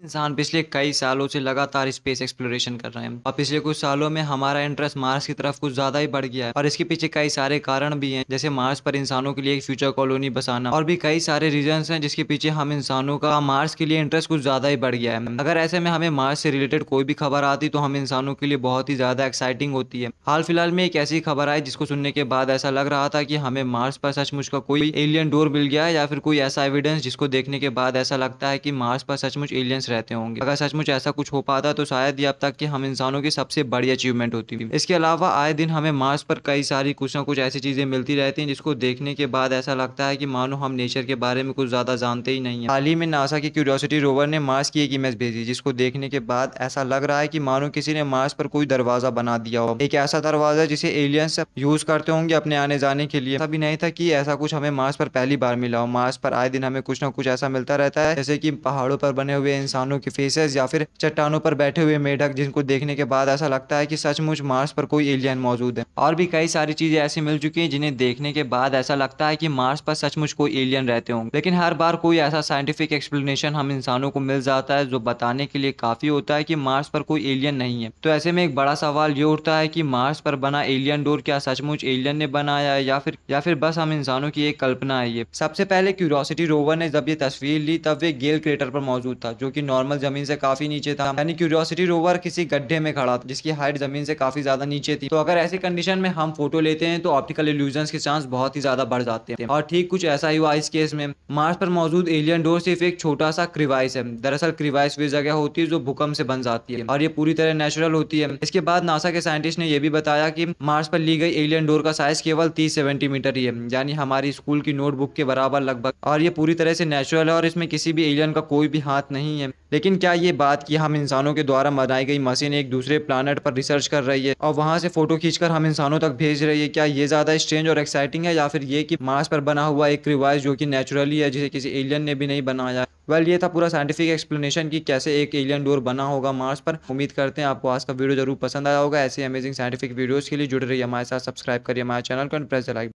इंसान पिछले कई सालों से लगातार स्पेस एक्सप्लोरेशन कर रहे हैं और पिछले कुछ सालों में हमारा इंटरेस्ट मार्स की तरफ कुछ ज़्यादा ही बढ़ गया है और इसके पीछे कई सारे कारण भी हैं, जैसे मार्स पर इंसानों के लिए एक फ्यूचर कॉलोनी बसाना और भी कई सारे रीजंस हैं जिसके पीछे हम इंसानों का मार्स के लिए इंटरेस्ट कुछ ज़्यादा ही बढ़ गया है। अगर ऐसे में हमें मार्स से रिलेटेड कोई भी खबर आती तो हम इंसानों के लिए बहुत ही ज़्यादा एक्साइटिंग होती है। हाल फिलहाल में एक ऐसी खबर आई जिसको सुनने के बाद ऐसा लग रहा था कि हमें मार्स पर सचमुच का कोई एलियन डोर मिल गया है या फिर कोई ऐसा एविडेंस जिसको देखने के बाद ऐसा लगता है कि मार्स पर सचमुच एलियंस रहते होंगे। अगर सचमुच ऐसा कुछ हो पाता तो शायद ये अब तक की हम इंसानों की सबसे बड़ी अचीवमेंट होती। इसके अलावा आए दिन हमें मार्स पर कई सारी कुछ ना कुछ ऐसी चीजें मिलती रहती हैं जिसको देखने के बाद ऐसा लगता है कि मानो हम नेचर के बारे में कुछ ज्यादा जानते ही नहीं है। हाल ही में नासा की क्यूरियोसिटी रोवर ने मार्स की एक इमेज भेजी जिसको देखने के बाद ऐसा लग रहा है कि मानो किसी ने मार्स पर कोई दरवाजा बना दिया हो, एक ऐसा दरवाजा जिसे एलियंस यूज करते होंगे अपने आने जाने के लिए। ऐसा भी नहीं था कि ऐसा कुछ हमें मार्स पर पहली बार मिला हो। मार्स पर आए दिन हमें कुछ ना कुछ ऐसा मिलता रहता है, जैसे कि पहाड़ों पर बने हुए इंसानों के फेसेस या फिर चट्टानों पर बैठे हुए मेढक, जिनको देखने के बाद ऐसा लगता है कि सचमुच मार्स पर कोई एलियन मौजूद है। और भी कई सारी चीजें ऐसी मिल चुकी हैं जिन्हें देखने के बाद ऐसा लगता है कि मार्स पर सचमुच कोई एलियन रहते होंगे, लेकिन हर बार कोई ऐसा साइंटिफिक एक्सप्लेनेशन हम इंसानों को मिल जाता है जो बताने के लिए काफी होता है कि मार्स पर कोई एलियन नहीं है। तो ऐसे में एक बड़ा सवाल ये उठता है कि मार्स पर बना एलियन डोर क्या सचमुच एलियन ने बनाया है या फिर बस हम इंसानों की एक कल्पना है ये। सबसे पहले क्यूरियोसिटी रोवर ने जब ये तस्वीर ली तब वे गेल क्रेटर पर मौजूद था, जो कि नॉर्मल जमीन से काफी नीचे था। यानी क्यूरियोसिटी रोवर किसी गड्ढे में खड़ा था जिसकी हाइट जमीन से काफी ज्यादा नीचे थी। तो अगर ऐसी कंडीशन में हम फोटो लेते हैं तो ऑप्टिकल इल्यूजन्स के चांस बहुत ही ज्यादा बढ़ जाते हैं। और ठीक कुछ ऐसा ही हुआ इस केस में। मार्स पर मौजूद एलियन डोर सिर्फ एक छोटा सा क्रिवाइस है। दरअसल क्रिवाइस वे जगह होती है जो भूकंप से बन जाती है और ये पूरी तरह नेचुरल होती है। इसके बाद नासा के साइंटिस्ट ने यह भी बताया कि मार्स पर ली गई एलियन डोर का साइज केवल 30 सेंटीमीटर ही है, यानी हमारी स्कूल की नोटबुक के बराबर लगभग, और ये पूरी तरह से नेचुरल है और इसमें किसी भी एलियन का कोई भी हाथ नहीं है। लेकिन क्या ये बात कि हम इंसानों के द्वारा बनाई गई मशीन एक दूसरे प्लानट पर रिसर्च कर रही है और वहां से फोटो खींचकर हम इंसानों तक भेज रही है, क्या ये ज्यादा स्ट्रेंज और एक्साइटिंग है, या फिर ये कि मार्स पर बना हुआ एक रिवाइज जो कि नेचुरली है, जिसे किसी एलियन ने भी नहीं बनाया। वेल, ये था पूरा साइंटिफिक एक्सप्लेनेशन कि कैसे एक एलियन डोर बना होगा मार्स पर। उम्मीद करते हैं आपको आज का वीडियो जरूर पसंद आया होगा। ऐसे अमेजिंग साइंटिफिक वीडियोस के लिए जुड़े रहिए हमारे साथ, सब्सक्राइब करिए हमारे चैनल को एंड प्रेस द लाइक।